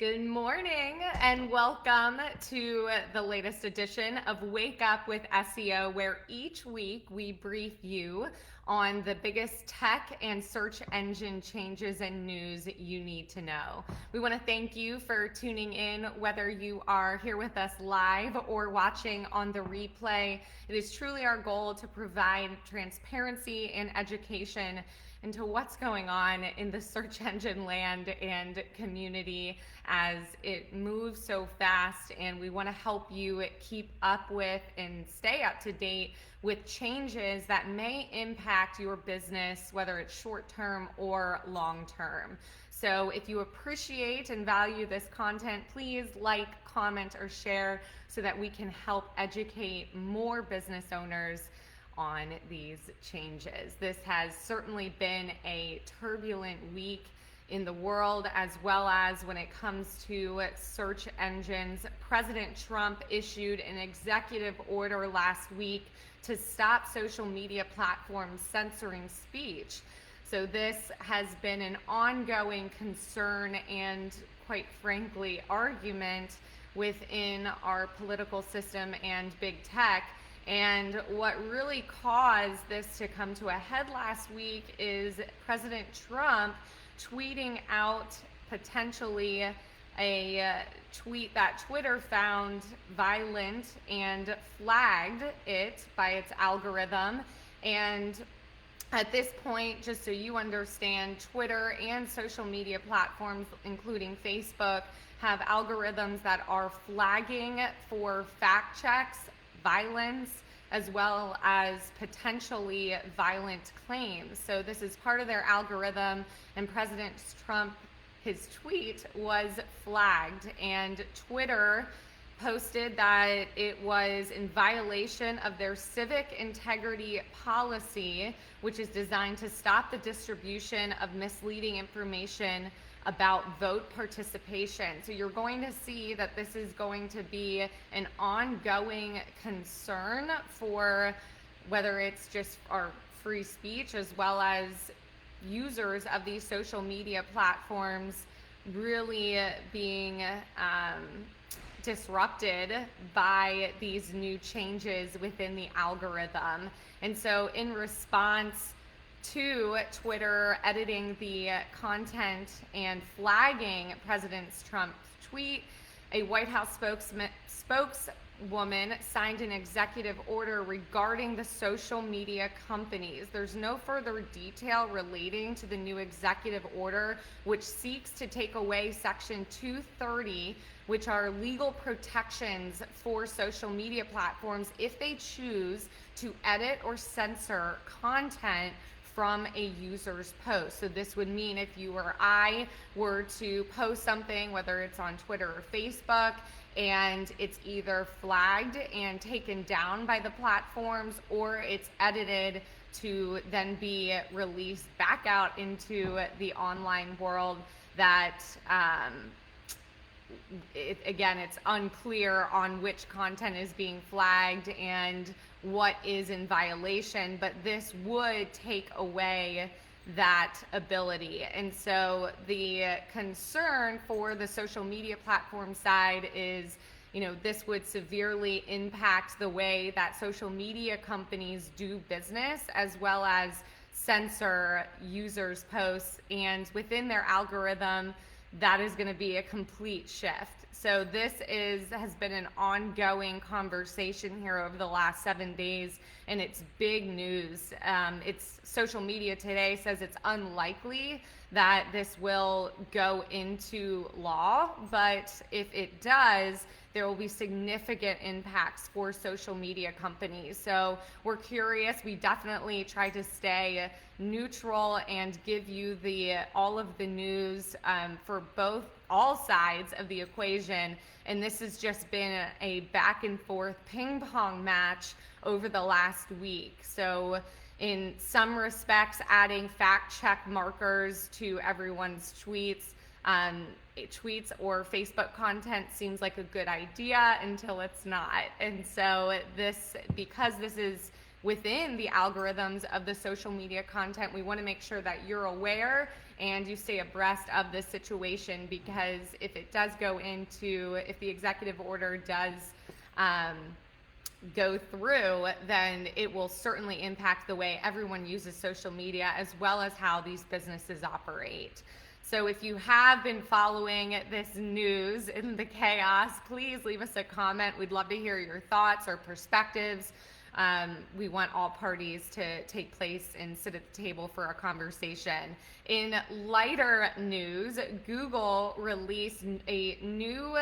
Good morning and welcome to the latest edition of Wake Up with SEO, where each week we brief you on the biggest tech and search engine changes and news you need to know. We want to thank you for tuning in, whether you are here with us live or watching on the replay. It is truly our goal to provide transparency and education into what's going on in the search engine land and community as it moves so fast, and we want to help you keep up with and stay up to date with changes that may impact your business, whether it's short-term or long-term. So if you appreciate and value this content, please like, comment, or share so that we can help educate more business owners on these changes. This has certainly been a turbulent week in the world, as well as when it comes to search engines. President Trump issued an executive order last week to stop social media platforms censoring speech. So this has been an ongoing concern and, quite frankly, argument within our political system and big tech. And what really caused this to come to a head last week is President Trump tweeting out potentially a tweet that Twitter found violent and flagged it by its algorithm. And at this point, just so you understand, Twitter and social media platforms, including Facebook, have algorithms that are flagging for fact checks, violence, as well as potentially violent claims. So this is part of their algorithm, and President Trump, his tweet was flagged, and Twitter posted that it was in violation of their civic integrity policy, which is designed to stop the distribution of misleading information about vote participation. So you're going to see that this is going to be an ongoing concern for whether it's just our free speech, as well as users of these social media platforms really being disrupted by these new changes within the algorithm. And so in response to Twitter editing the content and flagging President Trump's tweet, a White House spokeswoman signed an executive order regarding the social media companies. There's no further detail relating to the new executive order, which seeks to take away Section 230, which are legal protections for social media platforms if they choose to edit or censor content from a user's post. So this would mean if you or I were to post something, whether it's on Twitter or Facebook, and it's either flagged and taken down by the platforms, or it's edited to then be released back out into the online world, that it's unclear on which content is being flagged and what is in violation, but this would take away that ability. And so the concern for the social media platform side is, this would severely impact the way that social media companies do business, as well as censor users' posts. And within their algorithm, that is going to be a complete shift. So this has been an ongoing conversation here over the last 7 days, and it's big news. It's social media today says it's unlikely that this will go into law, but if it does, there will be significant impacts for social media companies. So we're curious. We definitely try to stay neutral and give you all of the news for all sides of the equation. And this has just been a back and forth ping pong match over the last week. So in some respects, adding fact check markers to everyone's tweets or Facebook content seems like a good idea until it's not. And so because this is within the algorithms of the social media content. We want to make sure that you're aware and you stay abreast of the situation, because if it does go into, if the executive order does go through, then it will certainly impact the way everyone uses social media as well as how these businesses operate. So if you have been following this news in the chaos, please leave us a comment. We'd love to hear your thoughts or perspectives. We want all parties to take place and sit at the table for a conversation. In lighter news, Google released a new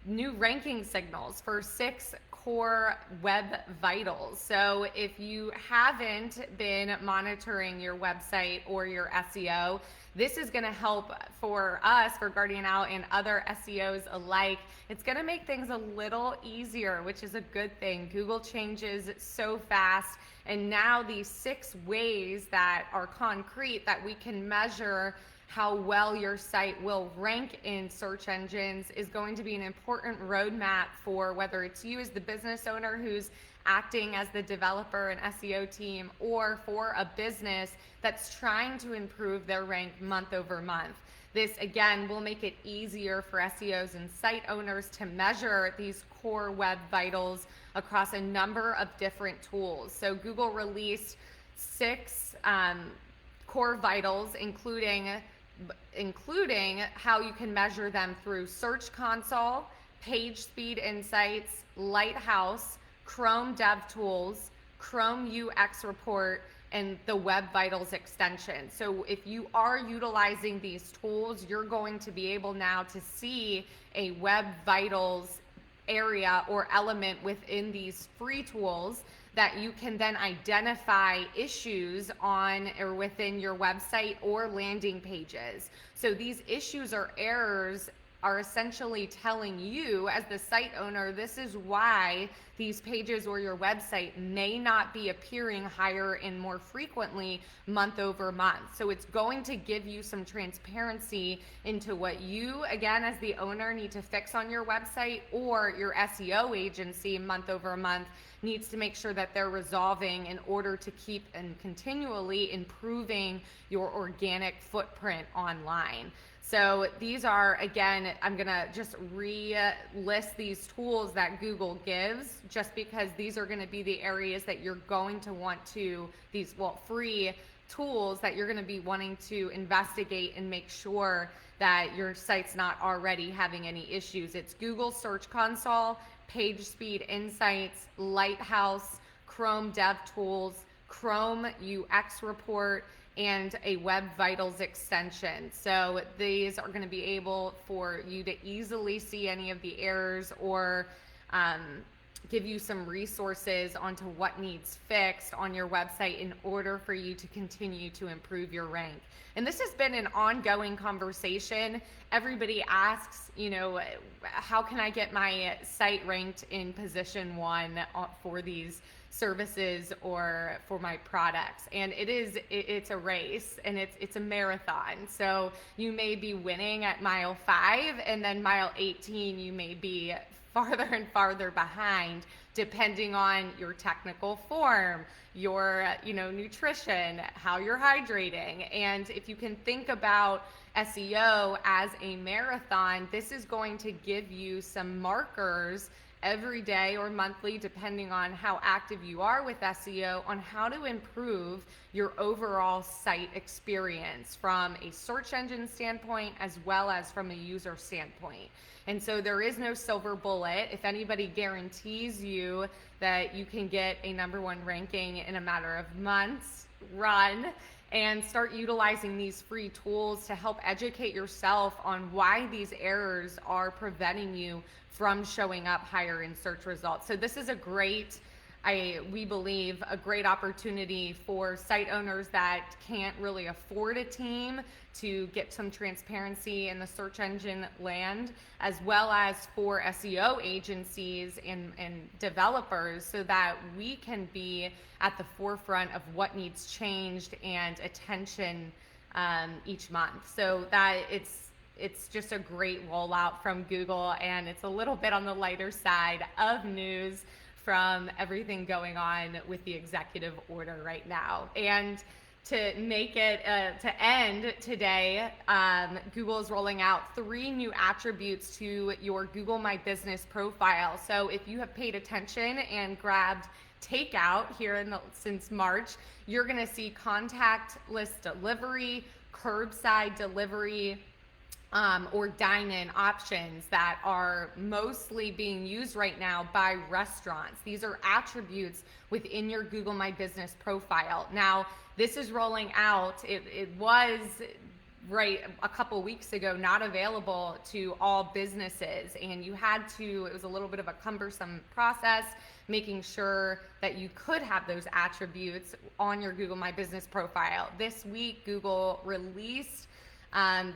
ranking signals for 6 core web vitals. So if you haven't been monitoring your website or your SEO, this is going to help for us, for Guardian Out and other SEOs alike. It's going to make things a little easier, which is a good thing. Google changes so fast, and now these 6 ways that are concrete that we can measure how well your site will rank in search engines is going to be an important roadmap for whether it's you as the business owner who's acting as the developer and SEO team, or for a business that's trying to improve their rank month over month. This, again, will make it easier for SEOs and site owners to measure these core web vitals across a number of different tools. So Google released 6 core vitals, including how you can measure them through Search Console, Page Speed Insights, Lighthouse, Chrome DevTools, Chrome UX Report, and the Web Vitals extension. So if you are utilizing these tools, you're going to be able now to see a Web Vitals area or element within these free tools that you can then identify issues on or within your website or landing pages. So these issues or errors are essentially telling you as the site owner, this is why these pages or your website may not be appearing higher and more frequently month over month. So it's going to give you some transparency into what you, again, as the owner, need to fix on your website, or your SEO agency month over month needs to make sure that they're resolving in order to keep and continually improving your organic footprint online. So these are, again, I'm gonna just list these tools that Google gives, just because these are gonna be the areas that you're going to want to, free tools that you're gonna be wanting to investigate and make sure that your site's not already having any issues. It's Google Search Console, Page Speed Insights, Lighthouse, Chrome DevTools, Chrome UX Report, and a Web Vitals extension. So these are going to be able for you to easily see any of the errors, or give you some resources onto what needs fixed on your website in order for you to continue to improve your rank. And this has been an ongoing conversation. Everybody asks, how can I get my site ranked in position 1 for these services or for my products? And it's a race, and it's a marathon. So you may be winning at mile 5, and then mile 18 you may be farther and farther behind, depending on your technical form, your nutrition, how you're hydrating. And if you can think about SEO as a marathon, this is going to give you some markers every day or monthly, depending on how active you are with SEO, on how to improve your overall site experience from a search engine standpoint as well as from a user standpoint. And so there is no silver bullet. If anybody guarantees you that you can get a #1 ranking in a matter of months, run and start utilizing these free tools to help educate yourself on why these errors are preventing you from showing up higher in search results. So this is we believe, a great opportunity for site owners that can't really afford a team to get some transparency in the search engine land, as well as for SEO agencies and developers, so that we can be at the forefront of what needs changed and attention each month. So that it's just a great rollout from Google, and it's a little bit on the lighter side of news from everything going on with the executive order right now. And to make it to end today, Google is rolling out 3 new attributes to your Google My Business profile. So if you have paid attention and grabbed takeout here since March, you're going to see contactless delivery, curbside delivery, or dine-in options that are mostly being used right now by restaurants. These are attributes within your Google My Business profile. Now, this is rolling out. It was right a couple weeks ago not available to all businesses, and you had to, it was a little bit of a cumbersome process making sure that you could have those attributes on your Google My Business profile. This week, Google released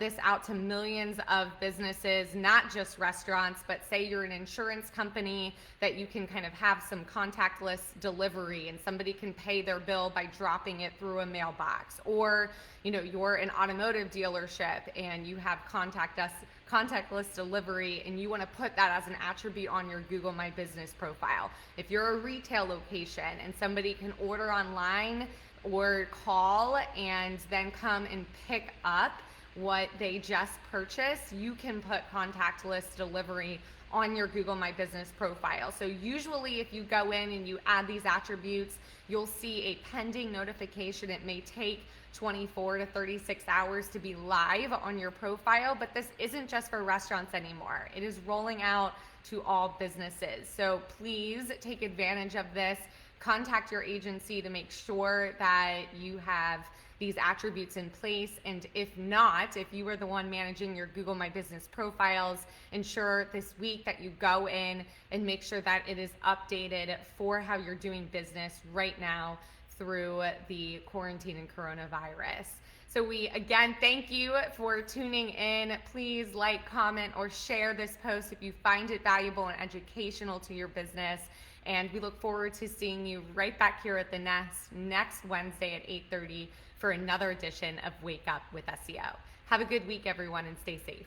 this out to millions of businesses, not just restaurants, but say you're an insurance company, that you can kind of have some contactless delivery and somebody can pay their bill by dropping it through a mailbox. Or, you're an automotive dealership and you have contactless delivery and you want to put that as an attribute on your Google My Business profile. If you're a retail location and somebody can order online or call and then come and pick up what they just purchased, you can put contactless delivery on your Google My Business profile. So usually if you go in and you add these attributes, you'll see a pending notification. It may take 24 to 36 hours to be live on your profile, but this isn't just for restaurants anymore. It is rolling out to all businesses. So please take advantage of this. Contact your agency to make sure that you have these attributes in place. And if not, if you are the one managing your Google My Business profiles, ensure this week that you go in and make sure that it is updated for how you're doing business right now through the quarantine and coronavirus. So we again thank you for tuning in. Please like, comment, or share this post if you find it valuable and educational to your business. And we look forward to seeing you right back here at the next Wednesday at 8:30 for another edition of Wake Up with SEO. Have a good week, everyone, and stay safe.